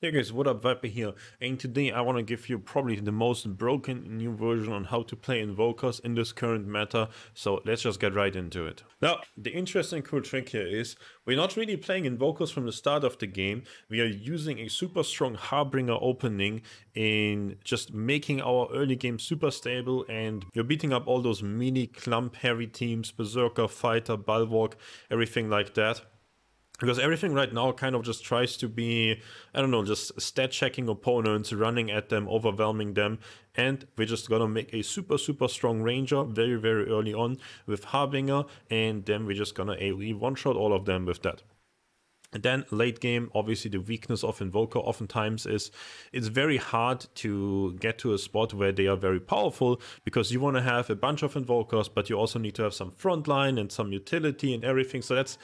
Hey guys, what up, Viper here, and today I want to give you probably the most broken new version on how to play Invokers in this current meta, so let's just get right into it. Now, the interesting cool trick here is, we're not really playing Invokers from the start of the game, we are using a super strong Harbinger opening in just making our early game super stable, and we're beating up all those melee clump heavy teams, Berserker, Fighter, Bulwark, everything like that. Because everything right now kind of just tries to be, I don't know, just stat checking opponents, running at them, overwhelming them. And we're just gonna make a super strong Ranger very early on with Harbinger. And then we're just gonna AoE one-shot all of them with that. And then late game, obviously the weakness of Invoker oftentimes is it's very hard to get to a spot where they are very powerful, because you want to have a bunch of Invokers, but you also need to have some frontline and some utility and everything. So it's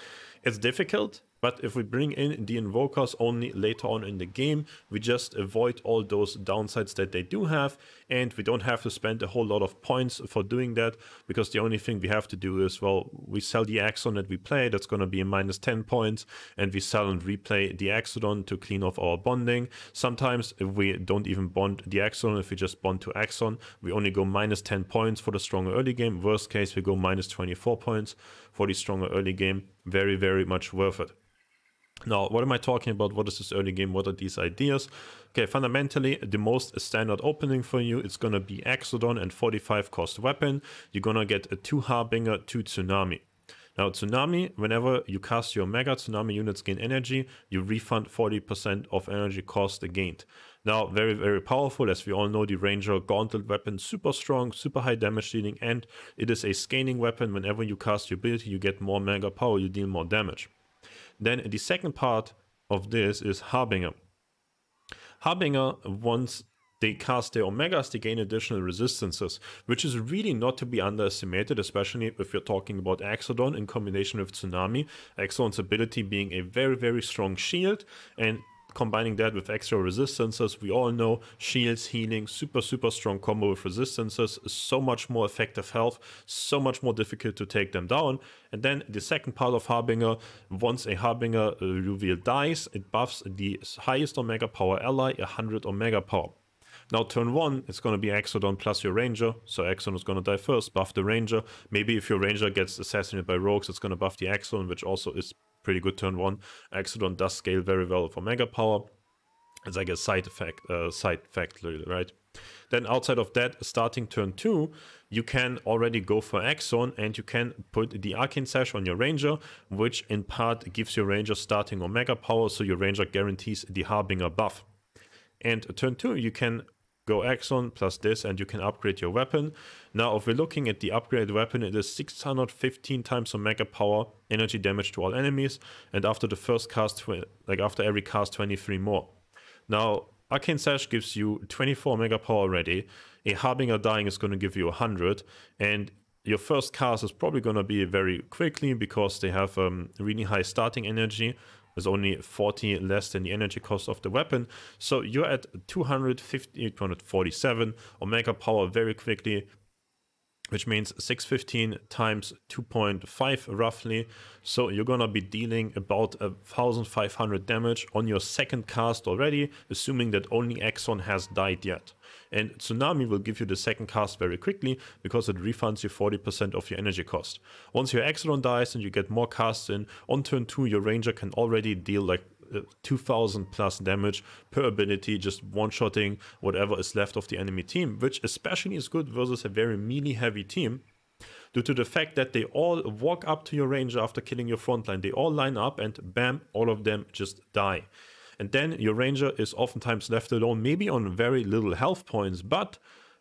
difficult. But if we bring in the Invokers only later on in the game, we just avoid all those downsides that they do have, and we don't have to spend a whole lot of points for doing that, because the only thing we have to do is, well, we sell the Axodon that we play, that's going to be a minus 10 points, and we sell and replay the Axodon to clean off our bonding. Sometimes if we don't even bond the Axodon, if we just bond to Axon, we only go minus 10 points for the stronger early game. Worst case, we go minus 24 points for the stronger early game. Very much worth it. Now, what am I talking about? What is this early game? What are these ideas? Okay, fundamentally, the most standard opening for you, it's going to be Exodon and 45 cost weapon. You're going to get a 2 Harbinger, 2 Tsunami. Now, Tsunami, whenever you cast your Mega Tsunami units gain energy, you refund 40% of energy cost gained. Now, very powerful. As we all know, the Ranger Gauntlet weapon, super strong, super high damage dealing, and it is a scaling weapon. Whenever you cast your ability, you get more Mega power, you deal more damage. Then the second part of this is Harbinger. Harbinger, once they cast their Omegas, they gain additional resistances, which is really not to be underestimated, especially if you're talking about Axodon in combination with Tsunami. Axodon's ability being a very strong shield, and combining that with extra resistances. We all know shields, healing, super strong combo with resistances, so much more effective health, so much more difficult to take them down. And then the second part of Harbinger, once a Harbinger reveal dies, it buffs the highest Omega power ally 100 Omega power. Now turn 1, it's going to be Exodon plus your Ranger, so Exodon is going to die first, buff the Ranger. Maybe if your Ranger gets assassinated by rogues, it's going to buff the Exodon, which also is pretty good turn 1. Exodon does scale very well for Mega power. It's like a side effect, right? Then outside of that, starting turn 2, you can already go for Axon, and you can put the Arcane Sash on your Ranger, which in part gives your Ranger starting Omega power, so your Ranger guarantees the Harbinger buff. And turn 2, you can go Axon plus this, and you can upgrade your weapon. Now, if we're looking at the upgraded weapon, it is 615 times Omega power, energy damage to all enemies, and after the first cast, after every cast, 23 more. Now, Arcane Sash gives you 24 Omega power already. A Harbinger dying is going to give you 100, and your first cast is probably going to be very quickly, because they have really high starting energy. There's only 40 less than the energy cost of the weapon. So you're at 247 Omega power very quickly, which means 615 times 2.5 roughly. So you're gonna be dealing about 1,500 damage on your second cast already, assuming that only Exon has died yet. And Tsunami will give you the second cast very quickly, because it refunds you 40% of your energy cost. Once your Exodon dies and you get more casts in, on turn 2 your Ranger can already deal like 2,000 plus damage per ability, just one-shotting whatever is left of the enemy team, which especially is good versus a very melee heavy team, due to the fact that they all walk up to your Ranger after killing your frontline. They all line up and bam, all of them just die. And then your Ranger is oftentimes left alone, maybe on very little health points, but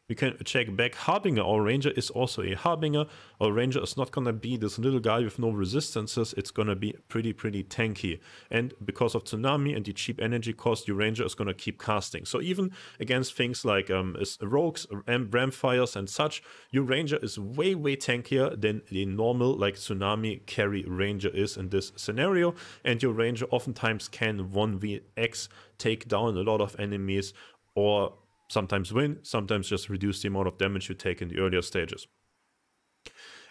we can check back. Harbinger, our Ranger is also a Harbinger. Our Ranger is not gonna be this little guy with no resistances. It's gonna be pretty tanky. And because of Tsunami and the cheap energy cost, your Ranger is gonna keep casting. So even against things like rogues, Ramfires and such, your Ranger is way tankier than the normal like Tsunami carry Ranger is in this scenario. And your Ranger oftentimes can 1vx take down a lot of enemies, or sometimes win, sometimes just reduce the amount of damage you take in the earlier stages.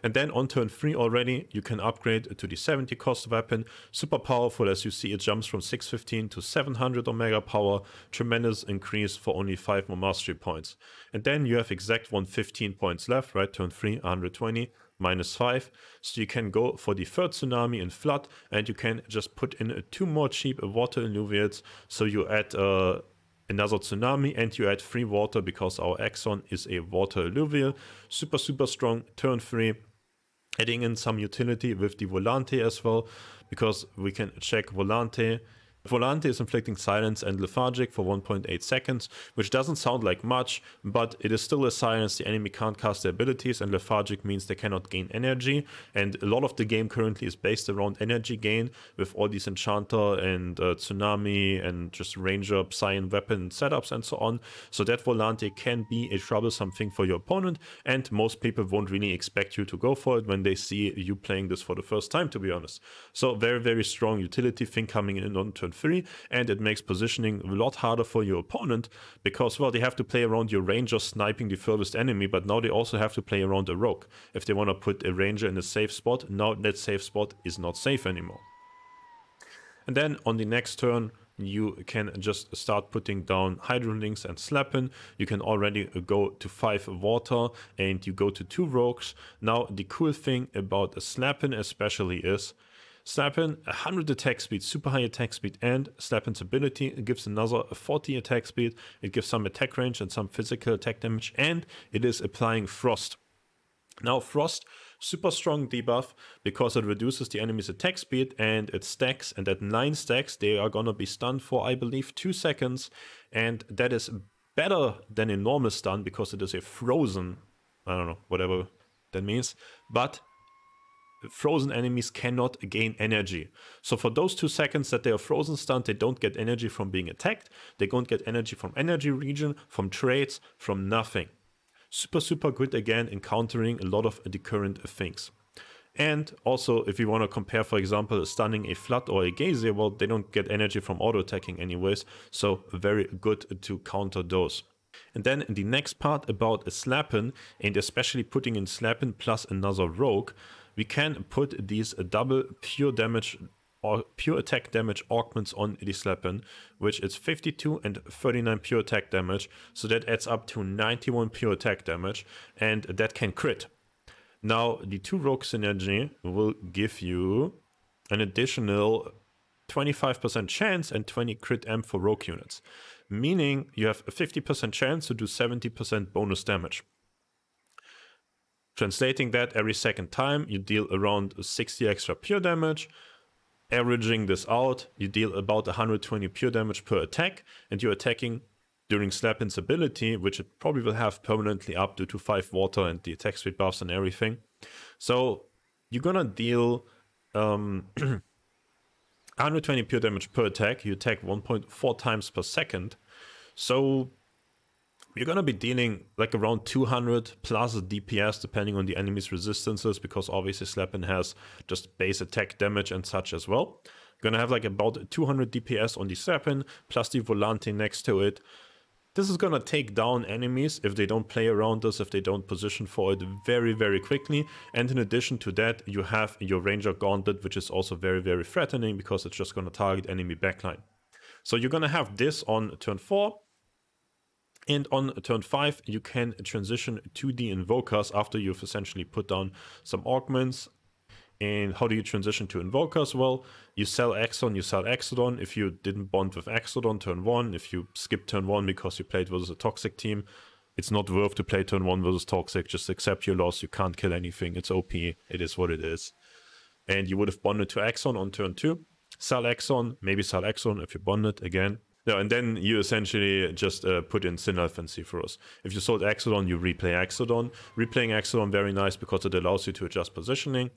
And then on turn 3 already, you can upgrade to the 70 cost weapon. Super powerful, as you see, it jumps from 615 to 700 Omega power. Tremendous increase for only 5 more mastery points. And then you have exact 115 points left, right? Turn 3, 120, minus 5. So you can go for the third Tsunami in Flood, and you can just put in 2 more cheap water Illuvians. So you add another Tsunami, and you add 3 water because our Axon is a water Illuvian. Super, super strong. Turn 3. Adding in some utility with the Volante as well, because we can check Volante. Volante is inflicting silence and lethargic for 1.8 seconds, which doesn't sound like much, but it is still a silence. The enemy can't cast their abilities, and lethargic means they cannot gain energy. And a lot of the game currently is based around energy gain with all these Enchanter and Tsunami and just Ranger, Psion weapon setups and so on. So that Volante can be a troublesome thing for your opponent, and most people won't really expect you to go for it when they see you playing this for the first time, to be honest. So very, very strong utility thing coming in on turn 3, and it makes positioning a lot harder for your opponent because, well, they have to play around your Ranger sniping the furthest enemy, but now they also have to play around a Rogue. If they want to put a Ranger in a safe spot, now that safe spot is not safe anymore. And then on the next turn, you can just start putting down Hydrolinks and Slapen. You can already go to 5 water, and you go to 2 Rogues. Now, the cool thing about a Slapen especially is Slapen, 100 attack speed, super high attack speed, and Slapen's ability, it gives another 40 attack speed, it gives some attack range and some physical attack damage, and it is applying Frost. Now Frost, super strong debuff because it reduces the enemy's attack speed and it stacks, and at 9 stacks they are gonna be stunned for, I believe, 2 seconds, and that is better than a normal stun because it is a frozen, I don't know, whatever that means, but frozen enemies cannot gain energy. So for those 2 seconds that they are frozen stunned, they don't get energy from being attacked, they don't get energy from energy regen, from trades, from nothing. Super, super good again in countering a lot of the current things. And also, if you want to compare, for example, stunning a Flood or a Geyser, well, they don't get energy from auto-attacking anyways, so very good to counter those. And then in the next part about a Slapen, and especially putting in Slapen plus another Rogue, we can put these double pure damage or pure attack damage augments on the Slapen, which is 52 and 39 pure attack damage, so that adds up to 91 pure attack damage, and that can crit. Now the 2 Rogue synergy will give you an additional 25% chance and 20 crit amp for Rogue units, meaning you have a 50% chance to do 70% bonus damage. Translating that, every second time you deal around 60 extra pure damage. Averaging this out, you deal about 120 pure damage per attack, and you're attacking during Slapen's ability, which it probably will have permanently up due to 5 water and the attack speed buffs and everything. So you're gonna deal 120 pure damage per attack. You attack 1.4 times per second. So you're gonna be dealing like around 200 plus DPS depending on the enemy's resistances, because obviously Slapen has just base attack damage and such as well. You're gonna have like about 200 DPS on the Slapen plus the Volante next to it. This is gonna take down enemies if they don't play around us, if they don't position for it very, very quickly. And in addition to that, you have your Ranger Gauntlet, which is also very, very threatening because it's just gonna target enemy backline. So you're gonna have this on turn 4. And on turn 5, you can transition to the Invokers after you've essentially put down some Augments. And how do you transition to Invokers? Well, you sell Axon, you sell Exodon. If you didn't bond with Axodon turn 1, if you skip turn 1 because you played versus a toxic team, it's not worth to play turn 1 versus toxic. Just accept your loss. You can't kill anything. It's OP. It is what it is. And you would have bonded to Axon on turn 2. Sell Axon, maybe sell Axon if you bonded again. No, and then you essentially just put in Synalph and Zephyrus. If you sold Exodon, you replay Exodon. Replaying Exodon, very nice because it allows you to adjust positioning.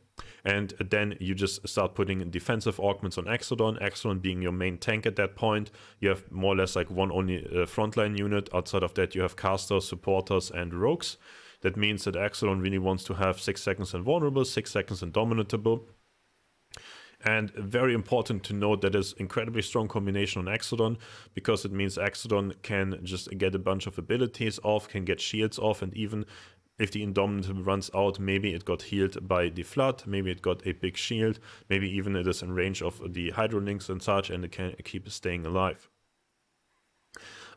And then you just start putting in defensive augments on Exodon. Exodon being your main tank at that point. You have more or less like one only frontline unit. Outside of that, you have casters, supporters, and rogues. That means that Exodon really wants to have 6 seconds invulnerable, 6 seconds indomitable. And very important to note that is incredibly strong combination on Axodon, because it means Axodon can just get a bunch of abilities off, can get shields off, and even if the Indomitable runs out, maybe it got healed by the Flood, maybe it got a big shield, maybe even it is in range of the Hydro Links and such, and it can keep staying alive.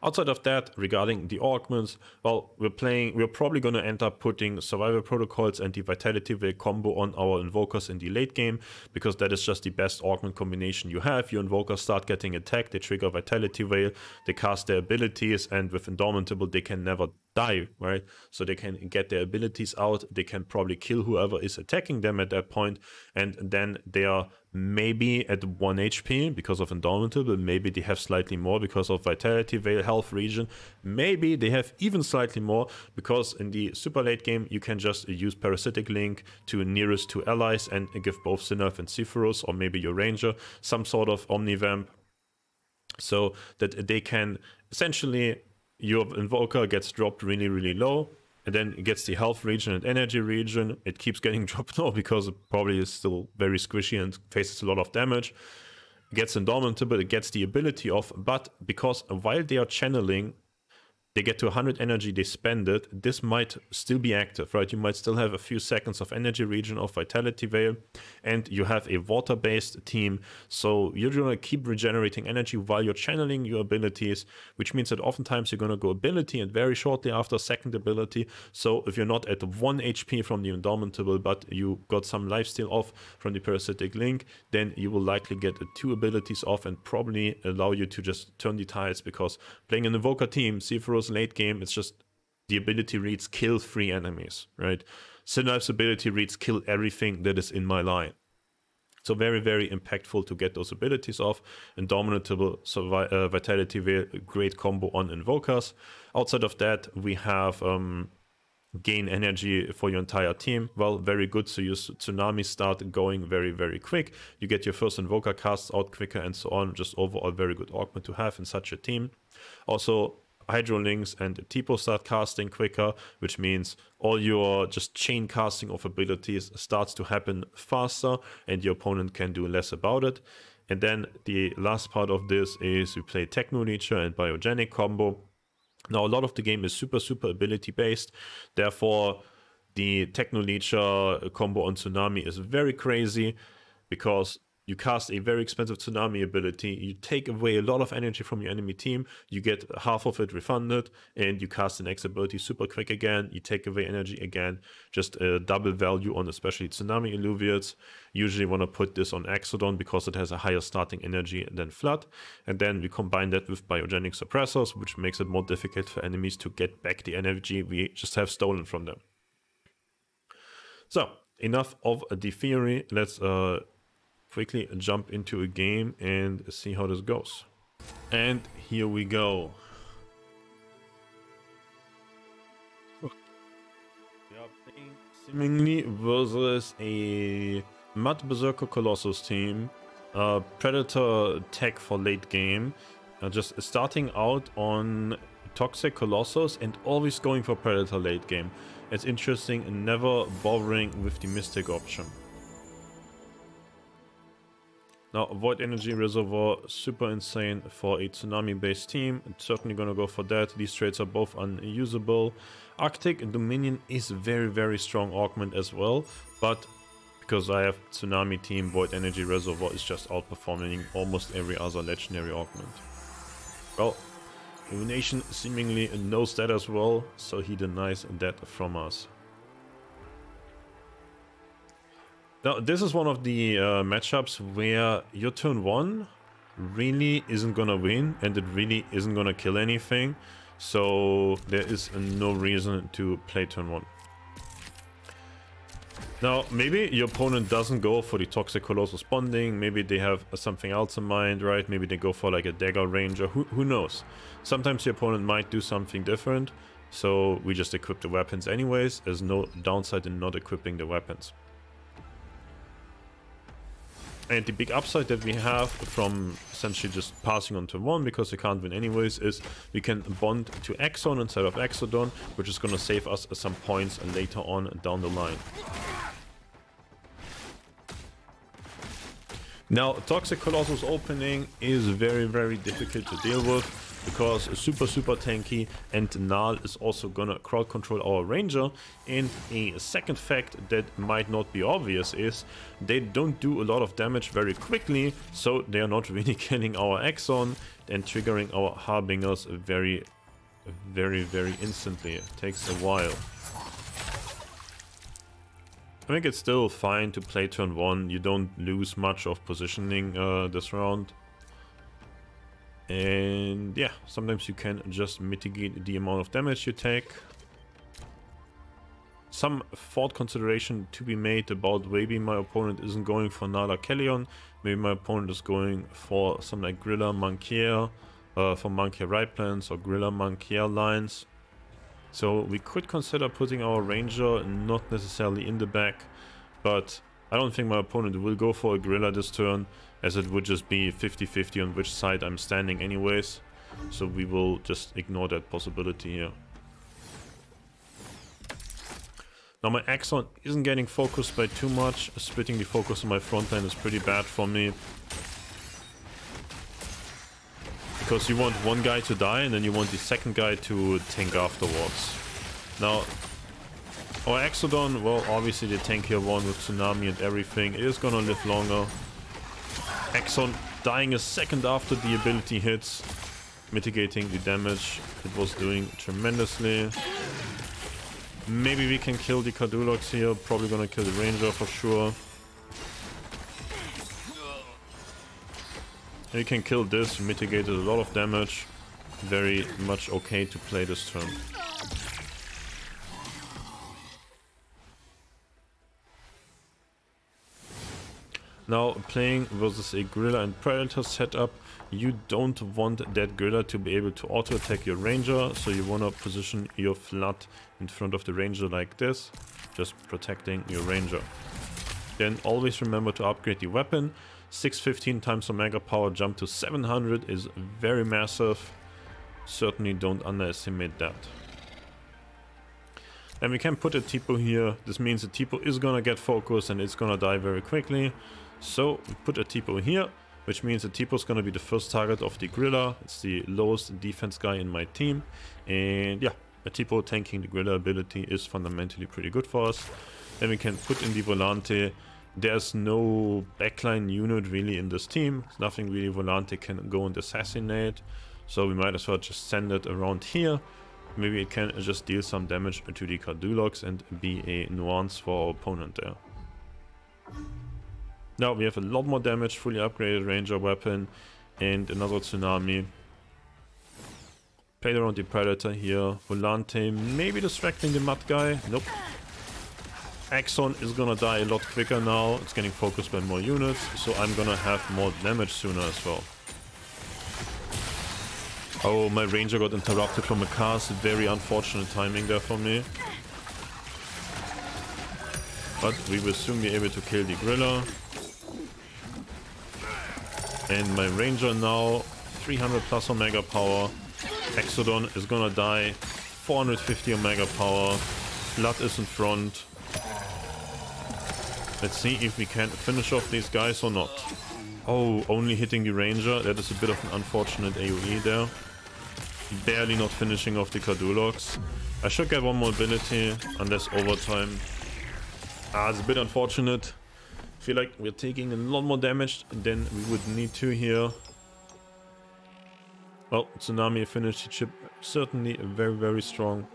Outside of that, regarding the augments, well, we're probably going to end up putting Survival Protocols and the Vitality Veil combo on our Invokers in the late game, because that is just the best augment combination you have. Your Invokers start getting attacked, they trigger Vitality Veil, they cast their abilities, and with Indomitable they can never die, right? So they can get their abilities out, they can probably kill whoever is attacking them at that point, and then they are maybe at 1 HP because of Indomitable, maybe they have slightly more because of Vitality Veil health regen, maybe they have even slightly more because in the super late game you can just use Parasitic Link to nearest 2 allies and give both Sinnerf and Sephiroth, or maybe your Ranger, some sort of Omnivamp, so that they can essentially, your Invoker gets dropped really, really low, and then it gets the health regen and energy regen. It keeps getting dropped low because it probably is still very squishy and faces a lot of damage. It gets Indomitable, it gets the ability off, but because while they are channeling, they get to 100 energy, they spend it, this might still be active, right? You might still have a few seconds of energy regen of Vitality Veil, and you have a water-based team, so you're going to keep regenerating energy while you're channeling your abilities, which means that oftentimes you're going to go ability and very shortly after second ability. So if you're not at 1 HP from the Indomitable, but you got some lifesteal off from the Parasitic Link, then you will likely get 2 abilities off and probably allow you to just turn the tides, because playing an Invoker team, Sephiroth late game, it's just the ability reads kill 3 enemies, right? Sinnerf's ability reads kill everything that is in my line. So very, very impactful to get those abilities off. Indomitable, Vitality Veil, great combo on Invokers. Outside of that, we have gain energy for your entire team. Well, very good, so your Tsunami start going very, very quick. You get your first Invoker casts out quicker and so on. Just overall very good augment to have in such a team. Also, Hydro Links and Tipo start casting quicker, which means all your just chain casting of abilities starts to happen faster and your opponent can do less about it. And then the last part of this is we play Techno Ranger and Biogenic combo. Now a lot of the game is super, super ability based, therefore the Techno Ranger combo on Tsunami is very crazy, because you cast a very expensive Tsunami ability, you take away a lot of energy from your enemy team, you get half of it refunded, and you cast the next ability super quick again, you take away energy again, just a double value on especially Tsunami Illuvians. Usually want to put this on Axodon because it has a higher starting energy than Flood, and then we combine that with Biogenic Suppressors, which makes it more difficult for enemies to get back the energy we just have stolen from them. So, enough of the theory, let's quickly jump into a game and see how this goes. And here we go. We are playing seemingly versus a Mud Berserker Colossus team, Predator tech for late game, just starting out on Toxic Colossus and always going for Predator late game. It's interesting and never bothering with the Mystic option. Now, Void Energy Reservoir, super insane for a Tsunami-based team. It's certainly gonna go for that. These traits are both unusable. Arctic Dominion is very, very strong augment as well, but because I have Tsunami team, Void Energy Reservoir is just outperforming almost every other legendary augment. Well, Illumination seemingly knows that as well, so he denies that from us. Now, this is one of the matchups where your turn 1 really isn't gonna win, and it really isn't gonna kill anything, so there is no reason to play turn 1. Now, maybe your opponent doesn't go for the Toxic Colossus bonding, maybe they have something else in mind, right? Maybe they go for like a Dagger Ranger, who knows? Sometimes your opponent might do something different, so we just equip the weapons anyways. There's no downside in not equipping the weapons. And the big upside that we have from essentially just passing on turn 1, because we can't win anyways, is we can bond to Exxon instead of Exodon, which is going to save us some points later on down the line. Now, Toxic Colossus opening is very, very difficult to deal with. because it's super tanky, and Null is also gonna crowd control our Ranger. And a second fact that might not be obvious is they don't do a lot of damage very quickly, so they are not really killing our Axon and triggering our Harbingers very instantly. It takes a while. I think it's still fine to play turn 1, you don't lose much of positioning this round. And yeah, sometimes you can just mitigate the amount of damage you take. Some thought consideration to be made about maybe my opponent isn't going for Nala Kellion, maybe my opponent is going for some like Grilla Mankier, for Mankier right plans or Grilla Mankier lines. So we could consider putting our Ranger not necessarily in the back, but I don't think my opponent will go for a Grilla this turn, as it would just be 50-50 on which side I'm standing anyways. So we will just ignore that possibility here. Now my Axon isn't getting focused by too much. Splitting the focus on my front line is pretty bad for me. Because you want one guy to die and then you want the second guy to tank afterwards. Now, our Exodon, well, obviously the tankier one with Tsunami and everything is gonna live longer. Axon dying a second after the ability hits, mitigating the damage it was doing tremendously. Maybe we can kill the Cardulox here, probably gonna kill the Ranger for sure. We can kill this, mitigated a lot of damage. Very much okay to play this turn. Now, playing versus a Gorilla and Predator setup, you don't want that Gorilla to be able to auto-attack your Ranger, so you want to position your Flood in front of the Ranger like this, just protecting your Ranger. Then always remember to upgrade the weapon. 615 times Omega power jump to 700 is very massive. Certainly don't underestimate that. And we can put a Tipo here. This means the Tipo is gonna get focused and it's gonna die very quickly. So we put a Tipo here, which means the Tipo is gonna be the first target of the Gorilla. It's the lowest defense guy in my team. And yeah, a Tipo tanking the Gorilla ability is fundamentally pretty good for us. Then we can put in the Volante. There's no backline unit really in this team. There's nothing really Volante can go and assassinate. So we might as well just send it around here. Maybe it can just deal some damage to the Cardulox and be a nuance for our opponent there. Now we have a lot more damage, fully upgraded Ranger weapon and another Tsunami. Played around the Predator here. Volante maybe distracting the Mud guy. Nope. Axon is gonna die a lot quicker now. It's getting focused by more units, so I'm gonna have more damage sooner as well. Oh, my Ranger got interrupted from a cast. Very unfortunate timing there for me. But we will soon be able to kill the Gorilla. And my Ranger now, 300 plus Omega power. Exodon is gonna die, 450 Omega power. Flood is in front. Let's see if we can finish off these guys or not. Oh, only hitting the Ranger. That is a bit of an unfortunate AoE there. Barely not finishing off the Cardulox. I should get one more ability, unless overtime. It's a bit unfortunate. I feel like we're taking a lot more damage than we would need to here. Well, Tsunami finished the chip. Certainly very strong.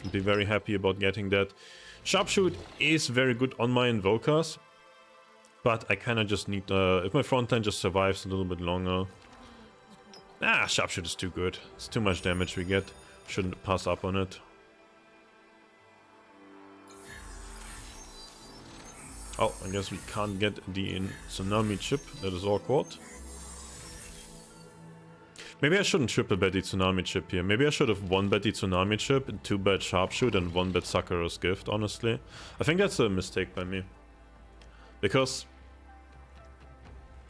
I'd be very happy about getting that. Sharpshoot is very good on my Invokers, but I kind of just need, if my frontline just survives a little bit longer. Sharpshoot is too good. It's too much damage we get. Shouldn't pass up on it. Oh, I guess we can't get the Tsunami chip. That is awkward. Maybe I shouldn't triple bet the Tsunami chip here. Maybe I should have one bet the Tsunami chip, two bet Sharpshoot, and one bet Sakura's Gift, honestly. I think that's a mistake by me. Because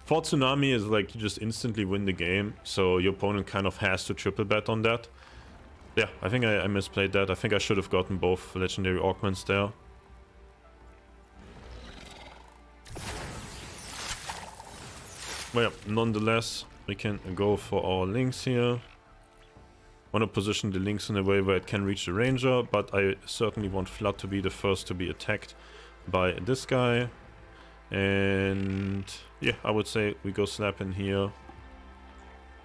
for Tsunami is like you just instantly win the game, so your opponent kind of has to triple bet on that. Yeah, I think I misplayed that. I think I should have gotten both legendary augments there. Well, yeah, nonetheless, we can go for our links here. want to position the links in a way where it can reach the Ranger, but I certainly want Flood to be the first to be attacked by this guy. And yeah, I would say we go Slapen here,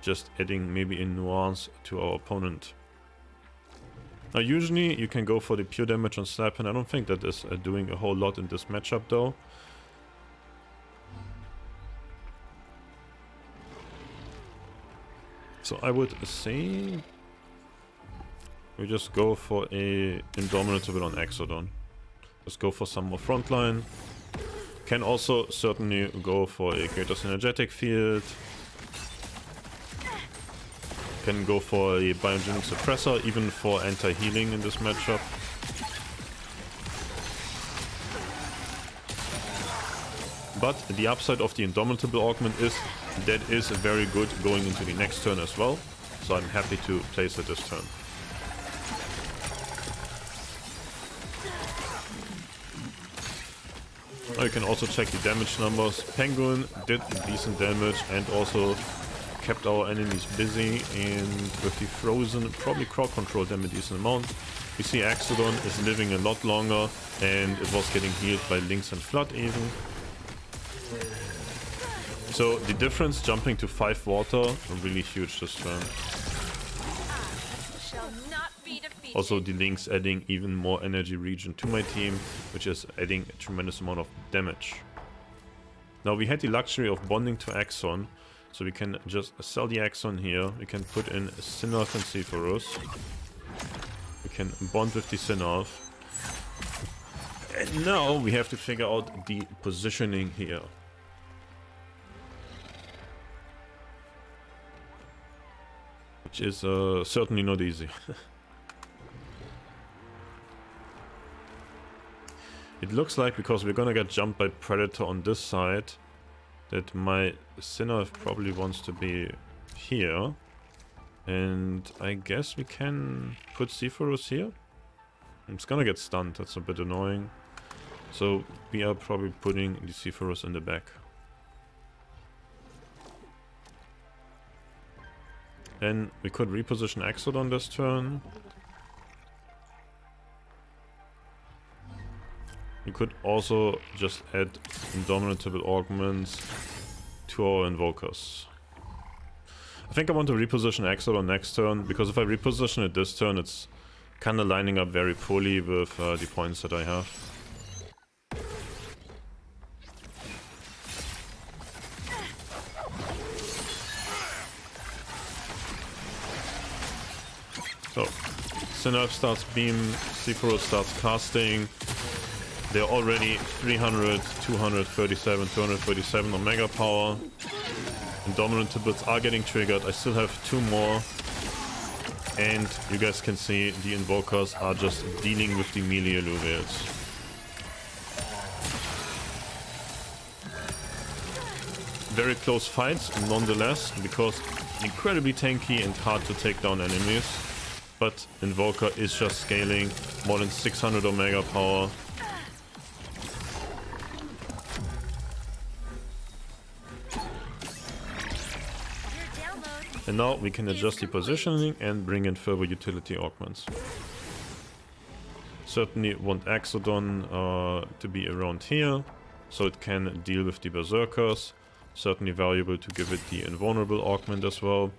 just adding maybe a nuance to our opponent. Now usually you can go for the pure damage on Slapen. I don't think that is doing a whole lot in this matchup though. So I would say we just go for a Indomitable on Exodon. Just go for some more frontline. Can also certainly go for a greater synergetic field. Can go for a Biogenic suppressor, even for anti-healing in this matchup. But the upside of the Indomitable Augment is that is very good going into the next turn as well. So I'm happy to place it this turn. You can also check the damage numbers. Penguin did decent damage and also kept our enemies busy, and with the frozen, probably crowd control them a decent amount. We see Axodon is living a lot longer, and it was getting healed by Lynx and Flood even. So the difference jumping to 5 water, really huge this turn. Also the Lynx adding even more energy regen to my team, which is adding a tremendous amount of damage. Now we had the luxury of bonding to Axon, so we can just sell the Axon here. We can put in Synarth and Zephyrus. We can bond with the Synarth. And now we have to figure out the positioning here. Which is certainly not easy. It looks like, because we're gonna get jumped by Predator on this side, that my Synarth probably wants to be here. And I guess we can put Zephyrus here. It's gonna get stunned, that's a bit annoying. So we are probably putting the Zephyrus in the back. Then we could reposition Exodon this turn. You could also just add Indomitable Augments to our Invokers. I think I want to reposition Exodon next turn, because if I reposition it this turn, it's kind of lining up very poorly with the points that I have. So, Synarth starts beam, Zephyrus starts casting. They're already 300, 237, 237 on mega power. Indomitables are getting triggered. I still have 2 more. And you guys can see the Invokers are just dealing with the melee Illuvians. Very close fights nonetheless, because incredibly tanky and hard to take down enemies. But Invoker is just scaling more than 600 omega power. And now we can adjust the positioning and bring in further utility augments. Certainly want Axodon to be around here, so it can deal with the Berserkers. Certainly valuable to give it the invulnerable augment as well.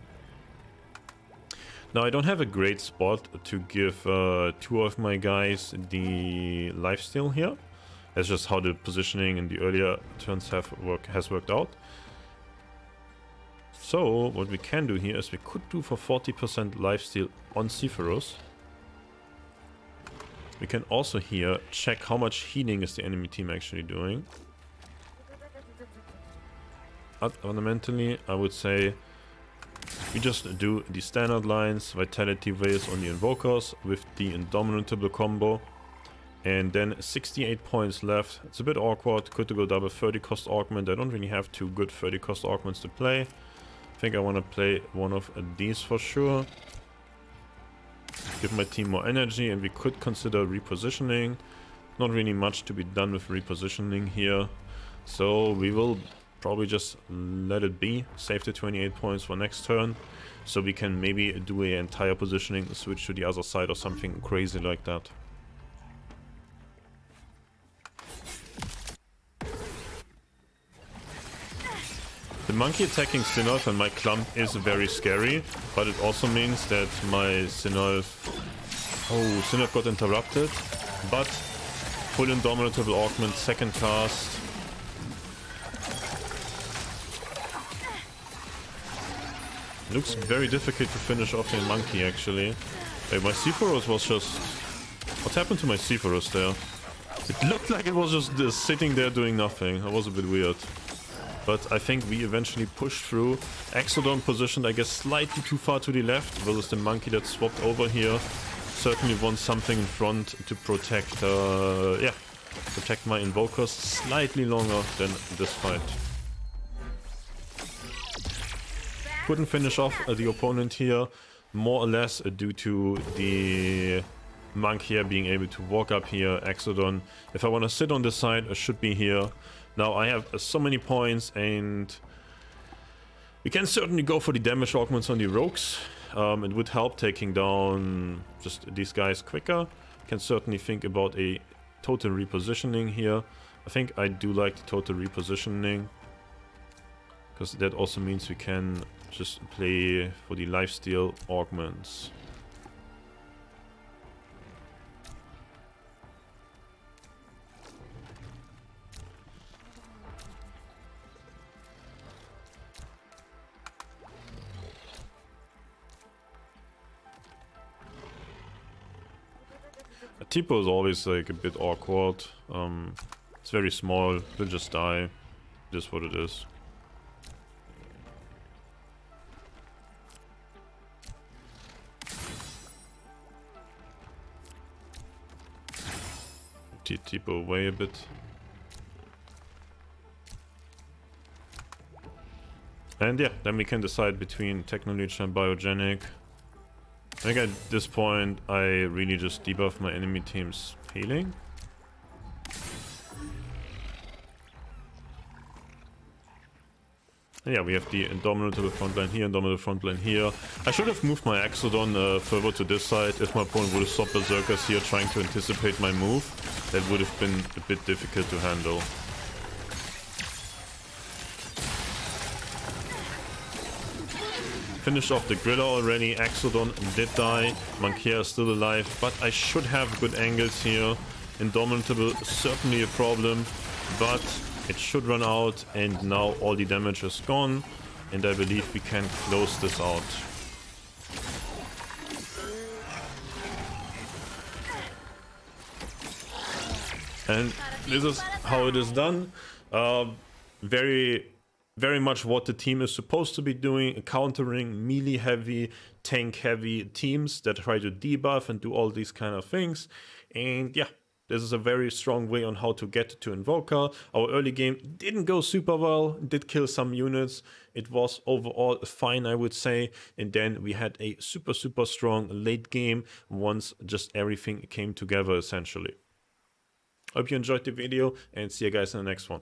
Now I don't have a great spot to give 2 of my guys the lifesteal here. That's just how the positioning in the earlier turns has worked out. So what we can do here is we could do for 40% lifesteal on Zephyrus. We can also here check how much healing is the enemy team actually doing. But fundamentally, I would say we just do the standard lines, Vitality Veils on the Invokers with the Indomitable combo. And then 68 points left. It's a bit awkward, good to go double 30 cost augment. I don't really have 2 good 30 cost augments to play. I think I want to play one of these for sure. Give my team more energy, and we could consider repositioning. Not really much to be done with repositioning here. So we will probably just let it be. Save the 28 points for next turn. So we can maybe do an entire positioning, switch to the other side or something crazy like that. The monkey attacking Sinolf and my clump is very scary, but it also means that my Sinolf... Oh, Sinolf got interrupted, but full Indomitable Augment, second cast. Looks very difficult to finish off a monkey, actually. Hey, my Sephiroth was just... What happened to my Sephiroth there? It looked like it was just sitting there doing nothing. That was a bit weird. But I think we eventually pushed through. Axodon positioned, I guess, slightly too far to the left, versus the monkey that swapped over here. Certainly wants something in front to protect, protect my Invokers slightly longer than this fight. Couldn't finish off the opponent here, more or less due to the monk here being able to walk up here, Exodon. If I want to sit on this side, I should be here. Now I have so many points, and we can certainly go for the damage augments on the rogues. It would help taking down just these guys quicker. Can certainly think about a total repositioning here. I think I do like the total repositioning, because that also means we can just play for the lifesteal augments. A Tipo is always like a bit awkward. It's very small, will just die. It is what it is. Tipo away a bit. And yeah, then we can decide between Techno and Biogenic. I think at this point I really just debuff my enemy team's healing. And yeah, we have the Indomitable frontline here, Indomitable frontline here. I should have moved my Axodon further to this side if my opponent would have stopped Berserkers here trying to anticipate my move. That would have been a bit difficult to handle. Finished off the Griller already, Axodon did die, Mankia is still alive, but I should have good angles here. Indomitable, certainly a problem, but it should run out, and now all the damage is gone, and I believe we can close this out. And this is how it is done. Very much what the team is supposed to be doing, countering melee heavy, tank heavy teams that try to debuff and do all these kind of things. And yeah, this is a very strong way on how to get to Invoker. Our early game didn't go super well, did kill some units. It was overall fine, I would say. And then we had a super strong late game once just everything came together essentially. Hope you enjoyed the video, and see you guys in the next one.